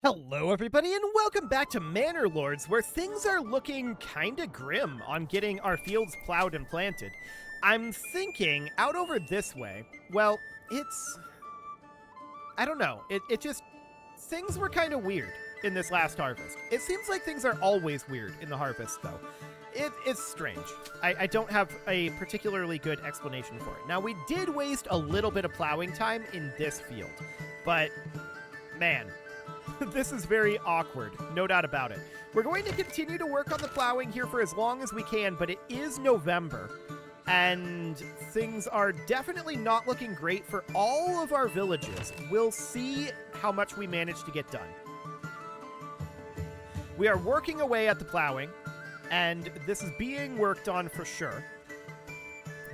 Hello, everybody, and welcome back to Manor Lords, where things are looking kinda grim on getting our fields plowed and planted. I'm thinking out over this way. Well, I don't know. It just. Things were kind of weird in this last harvest. It seems like things are always weird in the harvest, though. It's strange. I don't have a particularly good explanation for it. Now, we did waste a little bit of plowing time in this field, but man. This is very awkward, no doubt about it. We're going to continue to work on the plowing here for as long as we can, but it is November, and things are definitely not looking great for all of our villages. We'll see how much we manage to get done. We are working away at the plowing, and this is being worked on for sure.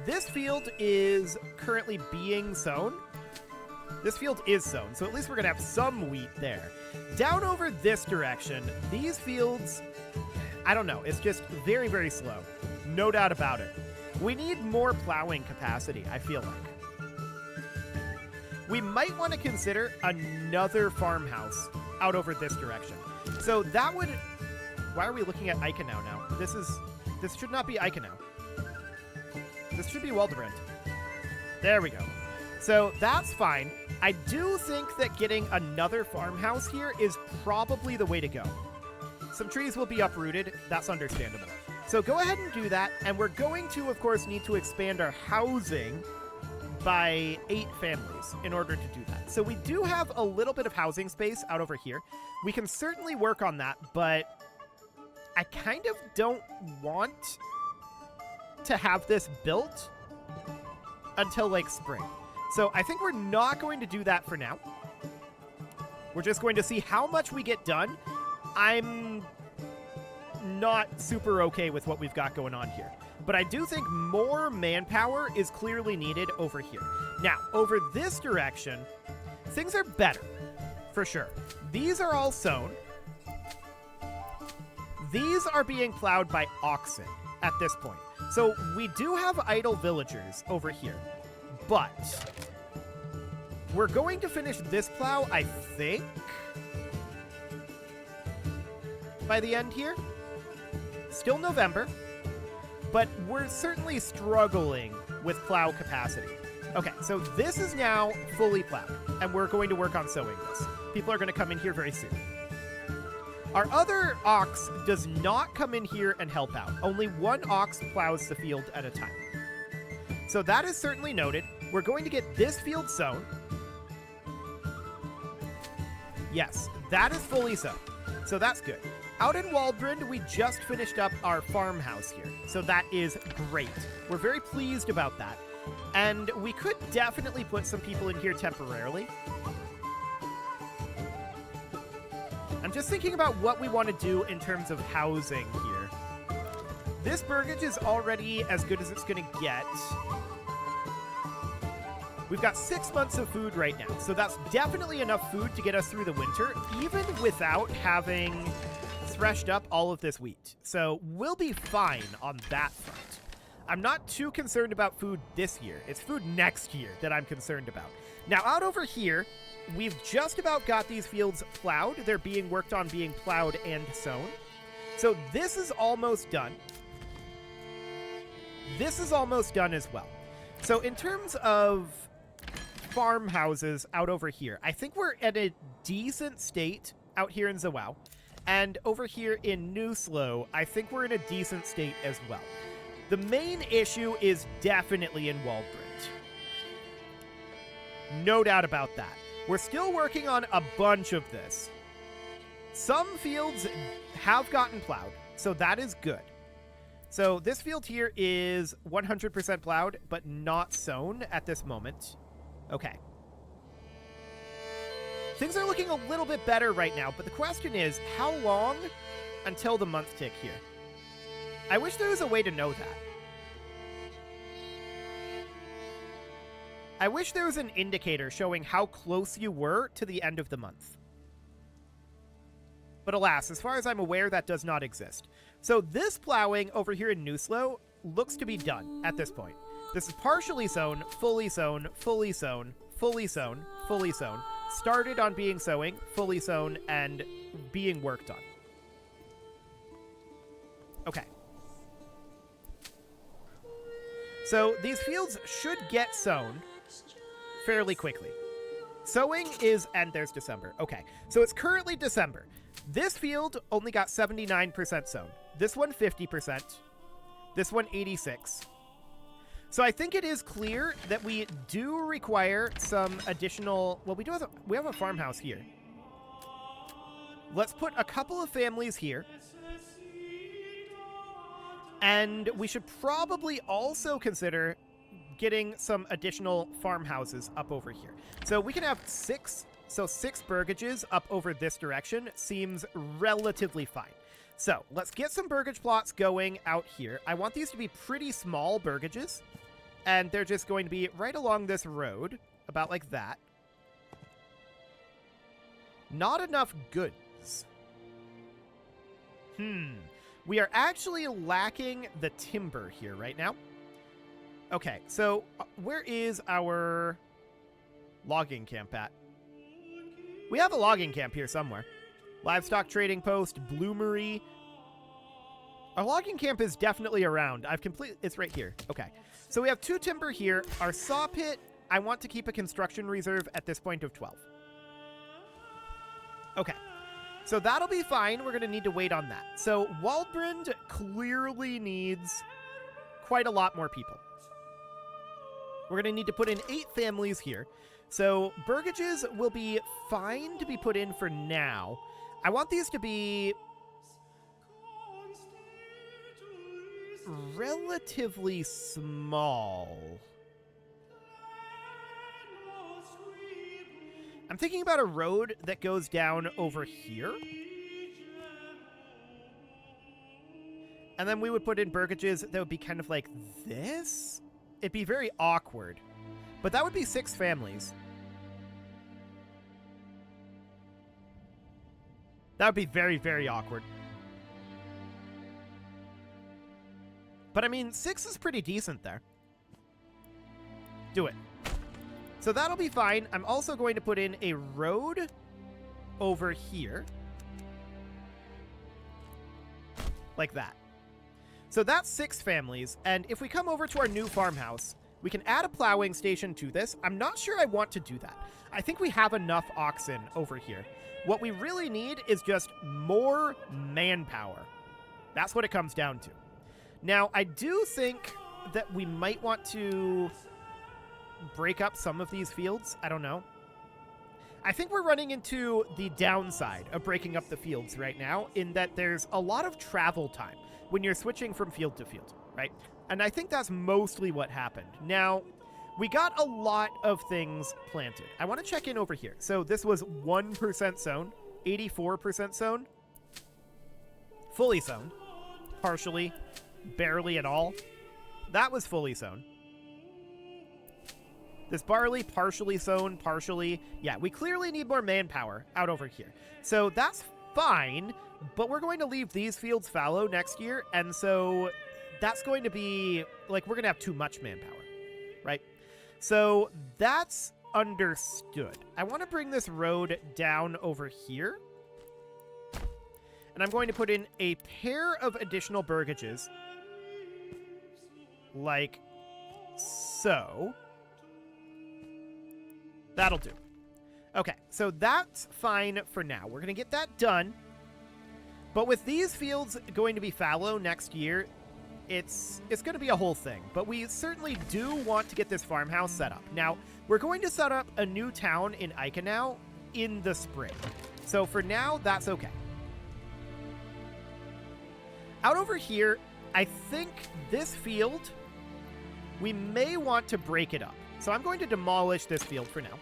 This field is currently being sown. This field is sown, so at least we're going to have some wheat there. Down over this direction, these fields, I don't know, it's just very, very slow. No doubt about it. We need more plowing capacity, I feel like. We might want to consider another farmhouse out over this direction. So that would... Why are we looking at Eichenau now? This should not be Eichenau. This should be Waldebrand. There we go. So that's fine. I do think that getting another farmhouse here is probably the way to go. Some trees will be uprooted. That's understandable. So go ahead and do that. And we're going to, of course, need to expand our housing by 8 families in order to do that. So we do have a little bit of housing space out over here. We can certainly work on that, but I kind of don't want to have this built until like spring. So I think we're not going to do that for now. We're just going to see how much we get done. I'm not super okay with what we've got going on here. But I do think more manpower is clearly needed over here. Now, over this direction, things are better, for sure. These are all sown. These are being plowed by oxen at this point. So we do have idle villagers over here. But we're going to finish this plow, I think, by the end here. Still November, but we're certainly struggling with plow capacity. Okay, so this is now fully plowed, and we're going to work on sowing this. People are going to come in here very soon. Our other ox does not come in here and help out. Only one ox plows the field at a time. So that is certainly noted. We're going to get this field sown. Yes, that is fully sown. So that's good. Out in Waldbrand, we just finished up our farmhouse here. So that is great. We're very pleased about that. And we could definitely put some people in here temporarily. I'm just thinking about what we want to do in terms of housing here. This burgage is already as good as it's going to get. We've got 6 months of food right now, so that's definitely enough food to get us through the winter, even without having threshed up all of this wheat. So we'll be fine on that front. I'm not too concerned about food this year. It's food next year that I'm concerned about. Now, out over here, we've just about got these fields plowed. They're being worked on being plowed and sown. So this is almost done. This is almost done as well. So in terms of farmhouses out over here, I think we're at a decent state out here in Zawau. And over here in Newslow, I think we're in a decent state as well. The main issue is definitely in Waldbrand. No doubt about that. We're still working on a bunch of this. Some fields have gotten plowed, so that is good. So this field here is 100% plowed, but not sown at this moment. Okay. Things are looking a little bit better right now, but the question is, how long until the month tick here? I wish there was a way to know that. I wish there was an indicator showing how close you were to the end of the month. But alas, as far as I'm aware, that does not exist. So this plowing over here in Newslow looks to be done at this point. This is partially sown, fully sown, fully sown, fully sown, fully sown. started on being sowing, fully sown, and being worked on. Okay. So these fields should get sown fairly quickly. Sowing is, and there's December. Okay, so it's currently December. This field only got 79% sown. This one 50%. This one 86%. So I think it is clear that we do require some additional... Well, we have a farmhouse here. Let's put a couple of families here. And we should probably also consider getting some additional farmhouses up over here. So we can have 6. So 6 burgages up over this direction seems relatively fine. So let's get some burgage plots going out here. I want these to be pretty small burgages. And they're just going to be right along this road, about like that. Not enough goods. We are actually lacking the timber here right now. Okay, so where is our logging camp at? We have a logging camp here somewhere. Livestock trading post, bloomery. Our logging camp is definitely around. It's right here. Okay. So we have 2 timber here. Our saw pit, I want to keep a construction reserve at this point of 12. Okay. So that'll be fine. We're going to need to wait on that. So Waldbrand clearly needs quite a lot more people. We're going to need to put in 8 families here. So burgages will be fine to be put in for now. I want these to be relatively small. I'm thinking about a road that goes down over here. And then we would put in burgages that would be kind of like this. It'd be very awkward. But that would be 6 families. That would be very, very awkward. But I mean, 6 is pretty decent there. Do it. So that'll be fine. I'm also going to put in a road over here. Like that. So that's 6 families. And if we come over to our new farmhouse, we can add a plowing station to this. I'm not sure I want to do that. I think we have enough oxen over here. What we really need is just more manpower. That's what it comes down to. Now, I do think that we might want to break up some of these fields. I don't know. I think we're running into the downside of breaking up the fields right now, in that there's a lot of travel time when you're switching from field to field, right? And I think that's mostly what happened. Now, we got a lot of things planted. I want to check in over here. So this was 1% sown, 84% sown, fully sown, partially, barely at all. That was fully sown. This barley, partially sown, partially. Yeah, we clearly need more manpower out over here. So that's fine, but we're going to leave these fields fallow next year, and so that's going to be, like, we're going to have too much manpower, right? So that's understood. I want to bring this road down over here, and I'm going to put in a pair of additional burgages, like so. That'll do. Okay, so that's fine for now. We're going to get that done. But with these fields going to be fallow next year, it's going to be a whole thing. But we certainly do want to get this farmhouse set up. Now, we're going to set up a new town in Eichenau in the spring. So for now, that's okay. Out over here, I think this field, we may want to break it up. So I'm going to demolish this field for now.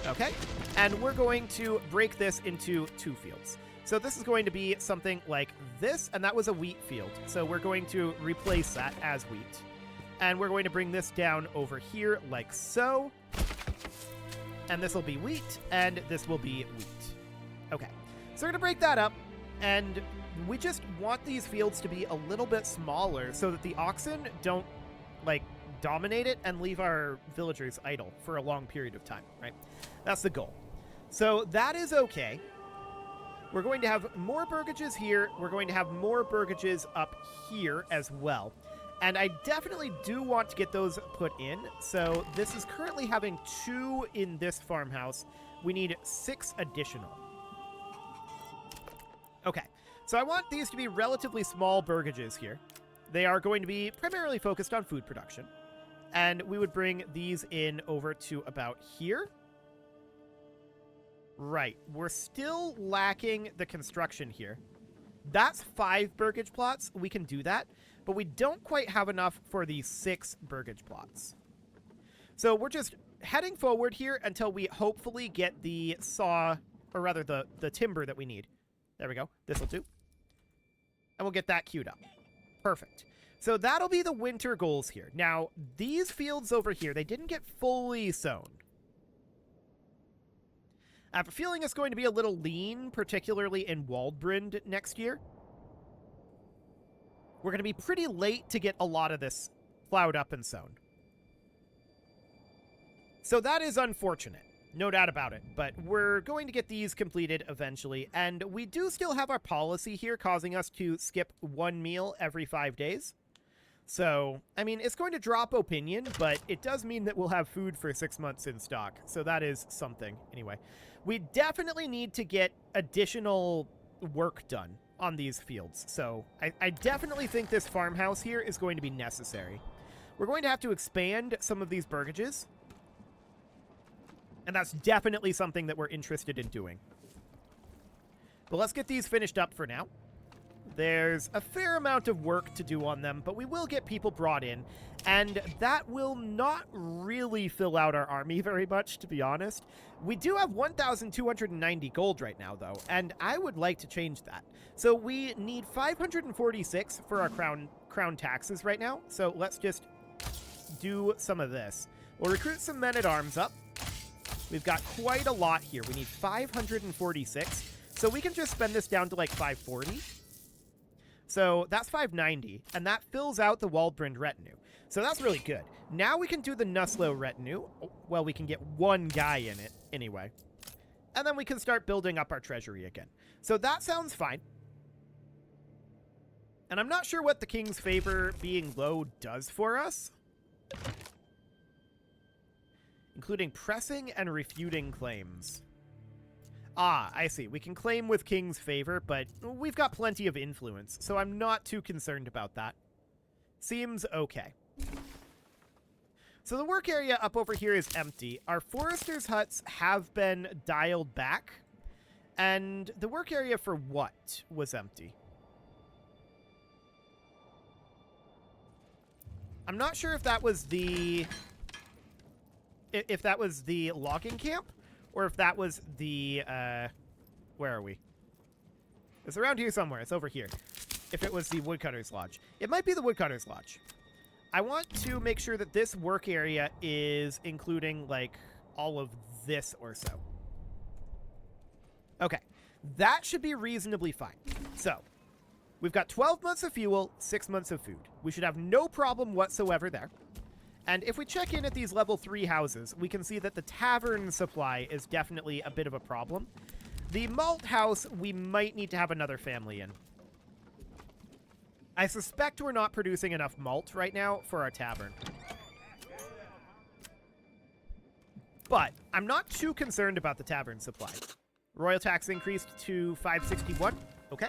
Okay, and we're going to break this into 2 fields. So this is going to be something like this, and that was a wheat field. So we're going to replace that as wheat. And we're going to bring this down over here like so. And this will be wheat, and this will be wheat. Okay, so we're going to break that up, and we just want these fields to be a little bit smaller so that the oxen don't, like, dominate it and leave our villagers idle for a long period of time, right? That's the goal. So that is okay. We're going to have more burgages here. We're going to have more burgages up here as well. And I definitely do want to get those put in. So this is currently having 2 in this farmhouse. We need 6 additional. Okay, so I want these to be relatively small burgages here. They are going to be primarily focused on food production. And we would bring these in over to about here. Right, we're still lacking the construction here. That's 5 burgage plots. We can do that, but we don't quite have enough for the 6 burgage plots. So we're just heading forward here until we hopefully get the saw, or rather the timber that we need. There we go. This will do. And we'll get that queued up. Perfect. So that'll be the winter goals here. Now, these fields over here, they didn't get fully sown. I have a feeling it's going to be a little lean, particularly in Waldbrand next year. We're going to be pretty late to get a lot of this plowed up and sown. So that is unfortunate, no doubt about it, but we're going to get these completed eventually, and we do still have our policy here causing us to skip 1 meal every 5 days. So, I mean, it's going to drop opinion, but it does mean that we'll have food for 6 months in stock, so that is something. Anyway, we definitely need to get additional work done on these fields, so I definitely think this farmhouse here is going to be necessary. We're going to have to expand some of these burgages, and that's definitely something that we're interested in doing. But let's get these finished up for now. There's a fair amount of work to do on them, but we will get people brought in, and that will not really fill out our army very much, to be honest. We do have 1,290 gold right now, though, and I would like to change that. So we need 546 for our crown taxes right now, so let's just do some of this. We'll recruit some men-at-arms up. We've got quite a lot here. We need 546, so we can just spend this down to like 540. So that's 590, and that fills out the Waldbrand retinue. So that's really good. Now we can do the Nuslo retinue. Well, we can get 1 guy in it anyway. And then we can start building up our treasury again. So that sounds fine. And I'm not sure what the king's favor being low does for us. Including pressing and refuting claims. Ah, I see. We can claim with king's favor, but we've got plenty of influence, so I'm not too concerned about that. Seems okay. So the work area up over here is empty. Our foresters' huts have been dialed back, and the work area for what was empty? I'm not sure if that was the logging camp, or if that was the, where are we? It's around here somewhere. It's over here. If it was the Woodcutter's Lodge. It might be the Woodcutter's Lodge. I want to make sure that this work area is including, like, all of this or so. Okay. That should be reasonably fine. So, we've got 12 months of fuel, 6 months of food. We should have no problem whatsoever there. And if we check in at these level 3 houses, we can see that the tavern supply is definitely a bit of a problem. The malt house, we might need to have another family in. I suspect we're not producing enough malt right now for our tavern. But I'm not too concerned about the tavern supply. Royal tax increased to 561. Okay.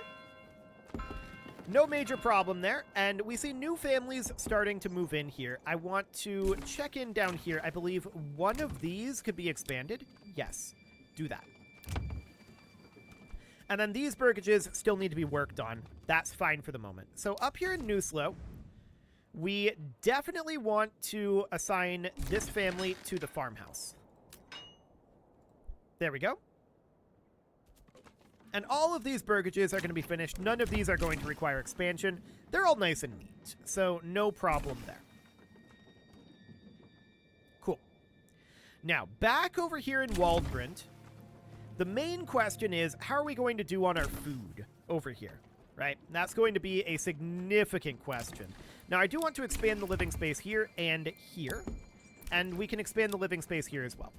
No major problem there, and we see new families starting to move in here. I want to check in down here. I believe one of these could be expanded. Yes, do that. And then these burgages still need to be worked on. That's fine for the moment. So up here in Nuslo, we definitely want to assign this family to the farmhouse. There we go. And all of these burgages are going to be finished. None of these are going to require expansion. They're all nice and neat, so no problem there. Cool. Now, back over here in Waldbrand, the main question is, how are we going to do on our food over here? right? That's going to be a significant question. Now, I do want to expand the living space here and here, and we can expand the living space here as well.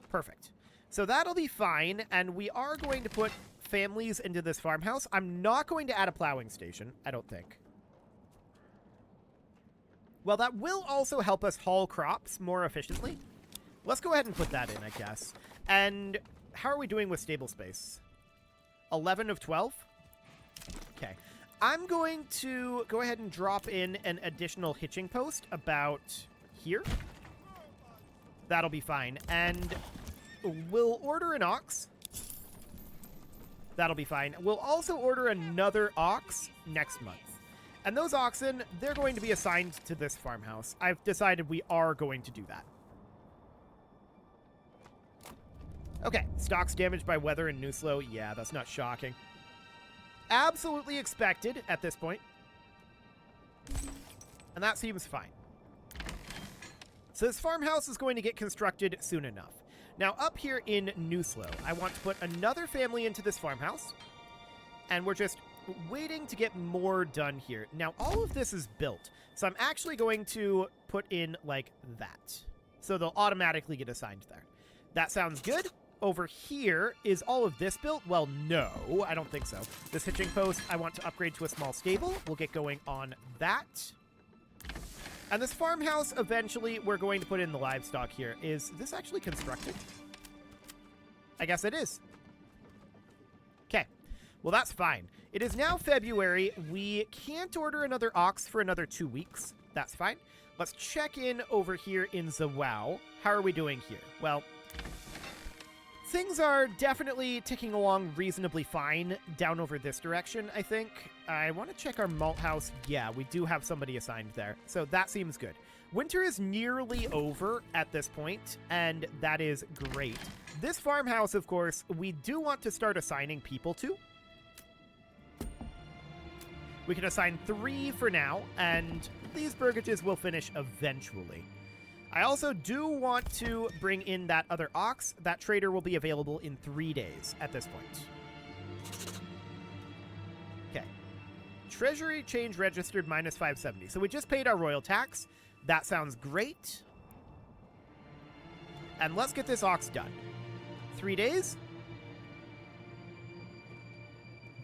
Perfect. So that'll be fine, and we are going to put families into this farmhouse. I'm not going to add a plowing station, I don't think. Well, that will also help us haul crops more efficiently. Let's go ahead and put that in, I guess. And how are we doing with stable space? 11 of 12? Okay. I'm going to go ahead and drop in an additional hitching post about here. That'll be fine. And we'll order an ox. That'll be fine. We'll also order another ox next month. And those oxen, they're going to be assigned to this farmhouse. I've decided we are going to do that. Okay, stocks damaged by weather in Nuslo. Yeah, that's not shocking. Absolutely expected at this point. And that seems fine. So this farmhouse is going to get constructed soon enough. Now, up here in Nuslo, I want to put another family into this farmhouse. And we're just waiting to get more done here. Now, all of this is built. So I'm actually going to put in like that. So they'll automatically get assigned there. That sounds good. Over here, is all of this built? Well, no, I don't think so. This hitching post, I want to upgrade to a small stable. We'll get going on that. And this farmhouse, eventually, we're going to put in the livestock here. Is this actually constructed? I guess it is. Okay. Well, that's fine. It is now February. We can't order another ox for another 2 weeks. That's fine. Let's check in over here in Zawao. How are we doing here? Well, things are definitely ticking along reasonably fine down over this direction, I think. I want to check our malt house. Yeah, we do have somebody assigned there, so that seems good. Winter is nearly over at this point, and that is great. This farmhouse, of course, we do want to start assigning people to. We can assign 3 for now, and these burgages will finish eventually. I also do want to bring in that other ox. That trader will be available in 3 days at this point. Okay. Treasury change registered minus 570. So we just paid our royal tax. That sounds great. And let's get this ox done. 3 days?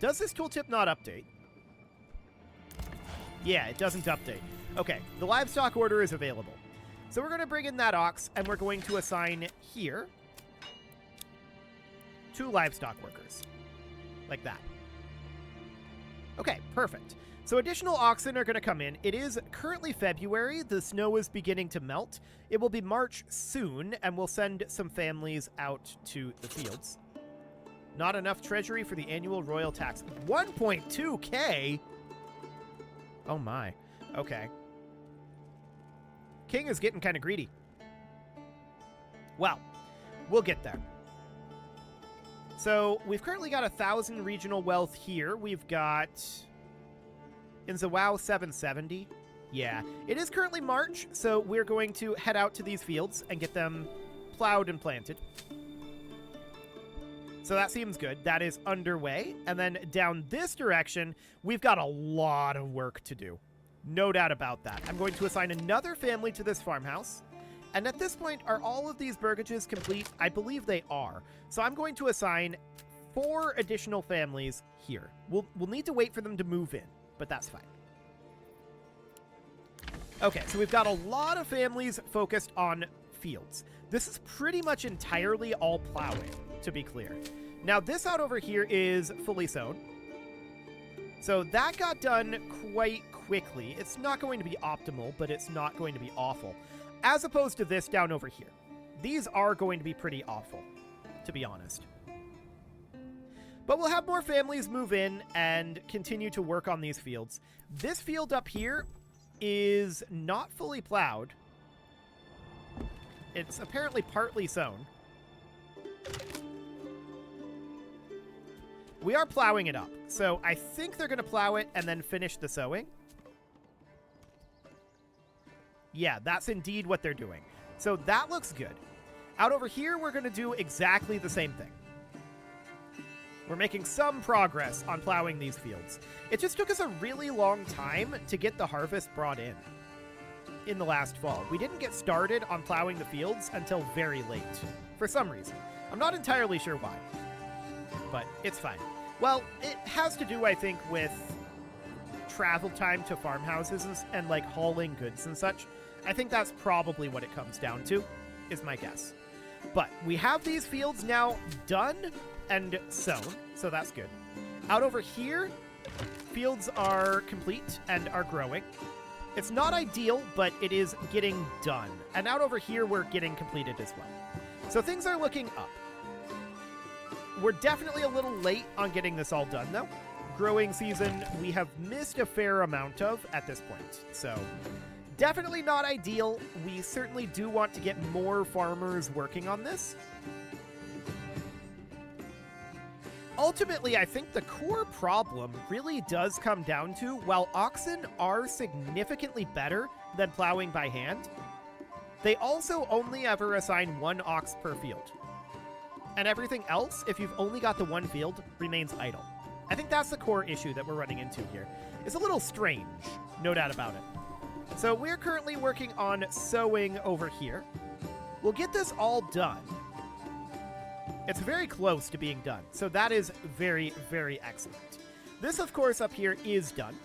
Does this tooltip not update? Yeah, it doesn't update. Okay, the livestock order is available. So we're going to bring in that ox, and we're going to assign here 2 livestock workers. Like that. Okay, perfect. So additional oxen are going to come in. It is currently February. The snow is beginning to melt. It will be March soon, and we'll send some families out to the fields. Not enough treasury for the annual royal tax. 1.2K? Oh my. Okay. King is getting kind of greedy. Well, we'll get there. So we've currently got 1,000 regional wealth here. We've got in Zawao 770. Yeah, it is currently March, so we're going to head out to these fields and get them plowed and planted. So that seems good. That is underway. And then down this direction, we've got a lot of work to do. No doubt about that. I'm going to assign another family to this farmhouse. And at this point, are all of these burgages complete? I believe they are. So I'm going to assign 4 additional families here. We'll need to wait for them to move in, but that's fine. Okay, so we've got a lot of families focused on fields. This is pretty much entirely all plowing, to be clear. Now, this out over here is fully sown. So that got done quite quickly. It's not going to be optimal, but it's not going to be awful. As opposed to this down over here. These are going to be pretty awful, to be honest. But we'll have more families move in and continue to work on these fields. This field up here is not fully plowed. It's apparently partly sown. We are plowing it up, so I think they're going to plow it and then finish the sowing. Yeah, that's indeed what they're doing. So that looks good. Out over here, we're going to do exactly the same thing. We're making some progress on plowing these fields. It just took us a really long time to get the harvest brought in the last fall. We didn't get started on plowing the fields until very late, for some reason. I'm not entirely sure why, but it's fine. Well, it has to do, I think, with travel time to farmhouses and like hauling goods and such. I think that's probably what it comes down to, is my guess. But we have these fields now done and sown, so that's good. Out over here, fields are complete and are growing. It's not ideal, but it is getting done. And out over here, we're getting completed as well. So things are looking up. We're definitely a little late on getting this all done, though. Growing season, we have missed a fair amount of at this point. So definitely not ideal. We certainly do want to get more farmers working on this. Ultimately, I think the core problem really does come down to, while oxen are significantly better than plowing by hand, they also only ever assign one ox per field. And everything else, if you've only got the one field, remains idle. I think that's the core issue that we're running into here. It's a little strange, no doubt about it. So we're currently working on sowing over here. We'll get this all done. It's very close to being done, so that is very, very excellent. This, of course, up here is done,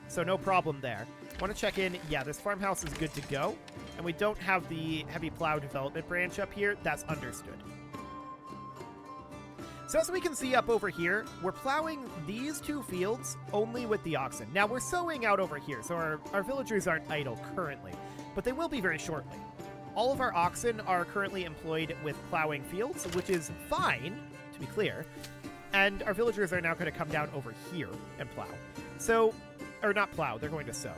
so no problem there. Want to check in? Yeah, this farmhouse is good to go, and we don't have the heavy plow development branch up here. That's understood. So as we can see up over here, we're plowing these two fields only with the oxen. Now, we're sowing out over here, so our villagers aren't idle currently, but they will be very shortly. All of our oxen are currently employed with plowing fields, which is fine, to be clear. And our villagers are now going to come down over here and plow. So, or not plow, they're going to sow.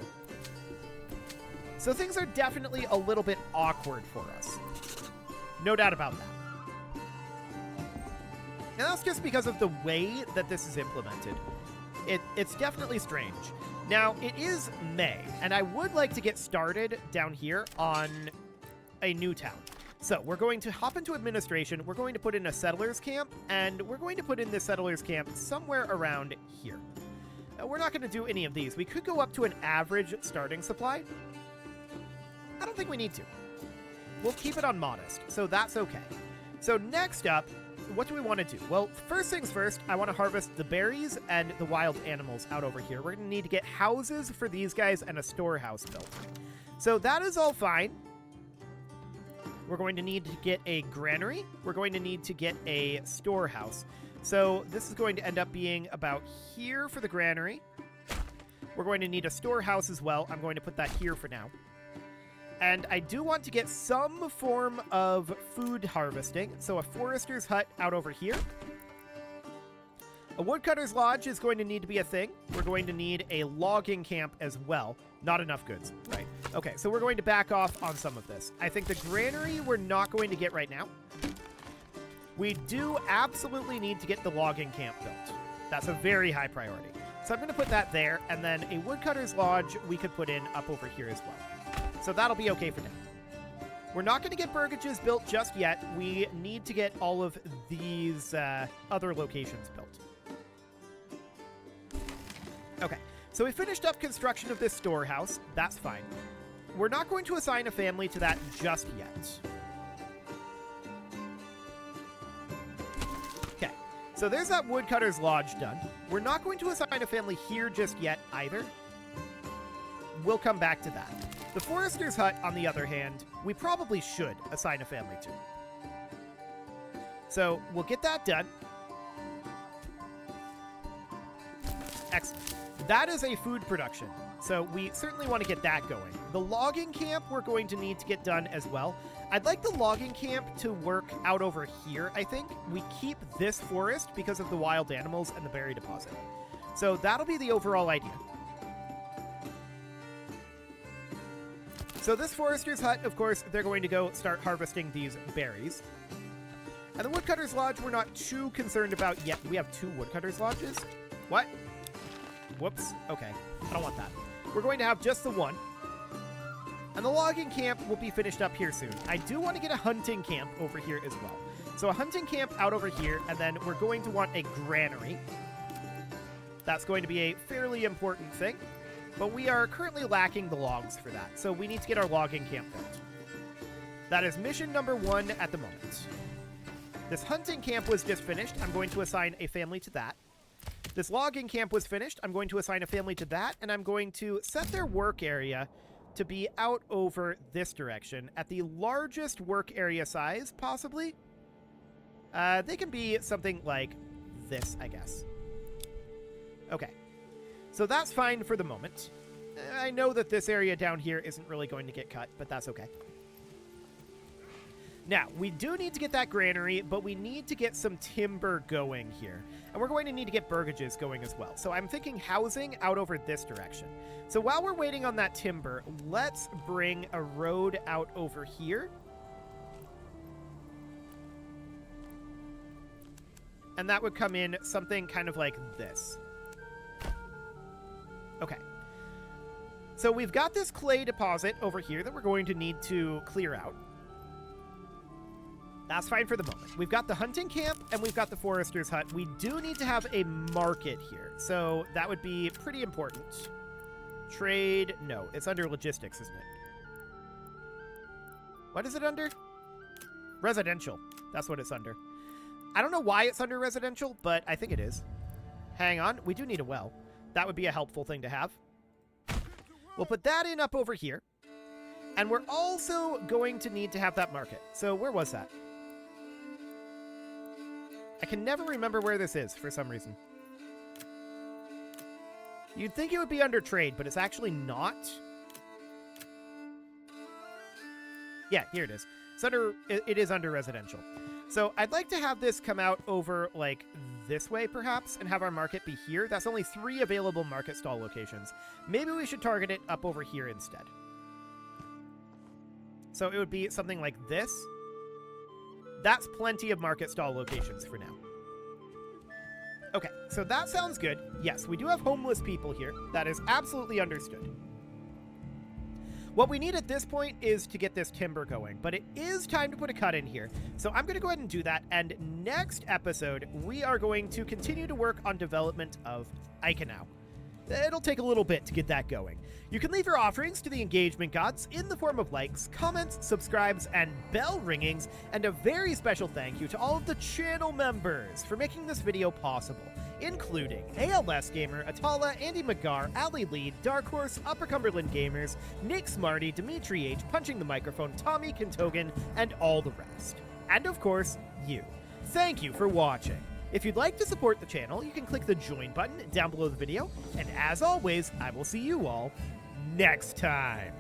So things are definitely a little bit awkward for us. No doubt about that. And that's just because of the way that this is implemented. It's definitely strange. Now, it is May, and I would like to get started down here on a new town. So we're going to hop into administration, we're going to put in a settlers camp, and we're going to put in this settlers camp somewhere around here. We're not going to do any of these. We could go up to an average starting supply. I don't think we need to. We'll keep it on modest, so that's okay. So next up, what do we want to do? Well, first things first, I want to harvest the berries and the wild animals out over here. We're going to need to get houses for these guys and a storehouse built. So that is all fine. We're going to need to get a granary. We're going to need to get a storehouse. So this is going to end up being about here for the granary. We're going to need a storehouse as well. I'm going to put that here for now. And I do want to get some form of food harvesting. So a forester's hut out over here. A woodcutter's lodge is going to need to be a thing. We're going to need a logging camp as well. Not enough goods, right? Okay, so we're going to back off on some of this. I think the granary we're not going to get right now. We do absolutely need to get the logging camp built. That's a very high priority. So I'm going to put that there, and then a woodcutter's lodge we could put in up over here as well. So that'll be okay for now. We're not going to get burgages built just yet. We need to get all of these other locations built. Okay, so we finished up construction of this storehouse. That's fine. We're not going to assign a family to that just yet. Okay, so there's that woodcutter's lodge done. We're not going to assign a family here just yet either. We'll come back to that. The forester's hut, on the other hand, we probably should assign a family to. So we'll get that done. Excellent. That is a food production, so we certainly want to get that going. The logging camp we're going to need to get done as well. I'd like the logging camp to work out over here, I think. We keep this forest because of the wild animals and the berry deposit. So that'll be the overall idea. So this forester's hut, of course, they're going to go start harvesting these berries. And the woodcutter's lodge we're not too concerned about yet. We have 2 woodcutter's lodges? What? Whoops. Okay. I don't want that. We're going to have just the one. And the logging camp will be finished up here soon. I do want to get a hunting camp over here as well. So a hunting camp out over here, and then we're going to want a granary. That's going to be a fairly important thing, but we are currently lacking the logs for that, so we need to get our logging camp built. That is mission number 1 at the moment. This hunting camp was just finished. I'm going to assign a family to that. This logging camp was finished. I'm going to assign a family to that, and I'm going to set their work area to be out over this direction at the largest work area size, possibly. They can be something like this, I guess. Okay. So that's fine for the moment. I know that this area down here isn't really going to get cut, but that's okay. Now, we do need to get that granary, but we need to get some timber going here. And we're going to need to get burgages going as well. So I'm thinking housing out over this direction. So while we're waiting on that timber, let's bring a road out over here. And that would come in something kind of like this. Okay. So we've got this clay deposit over here that we're going to need to clear out. That's fine for the moment. We've got the hunting camp and we've got the forester's hut. We do need to have a market here. So that would be pretty important. Trade. No, it's under logistics, isn't it? What is it under? Residential. That's what it's under. I don't know why it's under residential, but I think it is. Hang on. We do need a well. That would be a helpful thing to have. We'll put that in up over here. And we're also going to need to have that market. So where was that? I can never remember where this is for some reason. You'd think it would be under trade, but it's actually not. Yeah, here it is. It is under residential. So I'd like to have this come out over like this way perhaps and have our market be here. That's only 3 available market stall locations. Maybe we should target it up over here instead. So it would be something like this. That's plenty of market stall locations for now. Okay, so that sounds good. Yes, we do have homeless people here. That is absolutely understood. What we need at this point is to get this timber going, but it is time to put a cut in here. So I'm going to go ahead and do that, and next episode, we are going to continue to work on development of Iconau. It'll take a little bit to get that going. You can leave your offerings to the engagement gods in the form of likes, comments, subscribes, and bell ringings, and a very special thank you to all of the channel members for making this video possible, including ALS Gamer, Atala, Andy McGar, Ali Lee, Dark Horse, Upper Cumberland Gamers, Nick Smarty, Dimitri H, Punching the Microphone, Tommy Kentogan, and all the rest. And of course, you. Thank you for watching. If you'd like to support the channel, you can click the join button down below the video, and as always, I will see you all next time.